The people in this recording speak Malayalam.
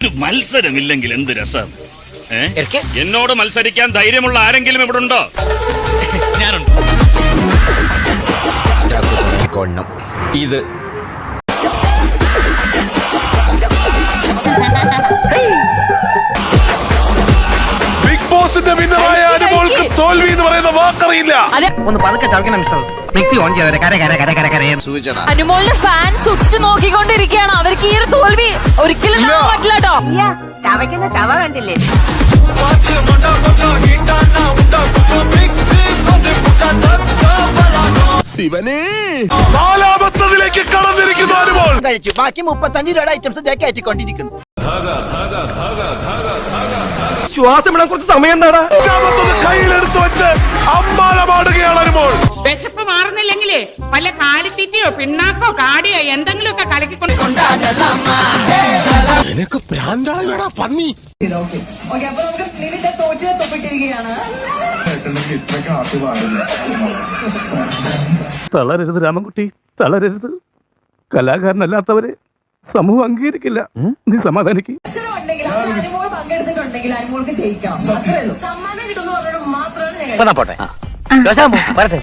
ഒരു മത്സരമില്ലെങ്കിൽ എന്ത് രസം. എന്നോട് മത്സരിക്കാൻ ധൈര്യമുള്ള ആരെങ്കിലും ഇവിടെ ഉണ്ടോ? ഞാനുണ്ട്. ഇത് ബിഗ് ബോസിന്റെ വിന്നറായ അനുമോൾക്ക് തോൽവി എന്ന് പറയുന്ന വാക്കറിയില്ല. ഒന്ന് പതുക്കെ ചവയ്ക്കണം മിസ്റ്റർ. മിക്സി ഓൺ ചെയ്തവരെ കര അനുമോളിന്റെ ഫാൻസ് ഉറ്റു നോക്കിക്കൊണ്ടിരിക്കുകയാണ്. അവർക്ക് ഈ ഒരു തോൽവി ഒരിക്കലും കാണാൻ പറ്റില്ല കേട്ടോ. ചവയ്ക്കുന്ന ചവ കണ്ടില്ലേ? ശിവനേ, നാലാമത്തതിലേക്ക് കടന്നിരിക്കുന്നു അനുമോൾ. കഴിച്ചു. ബാക്കി 35 രൂപയുടെ ഐറ്റംസ് കയറ്റിക്കൊണ്ടിരിക്കുന്നു. ശ്വാസം വിടാൻ കുറച്ച് സമയം എന്താടാ? അഞ്ചാമത്തത് കയ്യിലെടുത്ത് വെച്ച് അമ്മാളമാടുകയാണ് അനുമോൾ. വിശപ്പ് മാറുന്നില്ലെങ്കിലേ വല്ല കാലിത്തീറ്റയോ പിണ്ണാക്കോ കാടിയോ എന്തെങ്കിലുമൊക്കെ കലക്കിക്കൊണ്ട് നിനക്ക് പ്രാന്താളാ പന്നി. തളരരുത് രാമൻകുട്ടി, തളരരുത്. കലാകാരനല്ലാത്തവരെ സമൂഹം അംഗീകരിക്കില്ല. നീ സമാധാനിക്ക്. പോട്ടെ.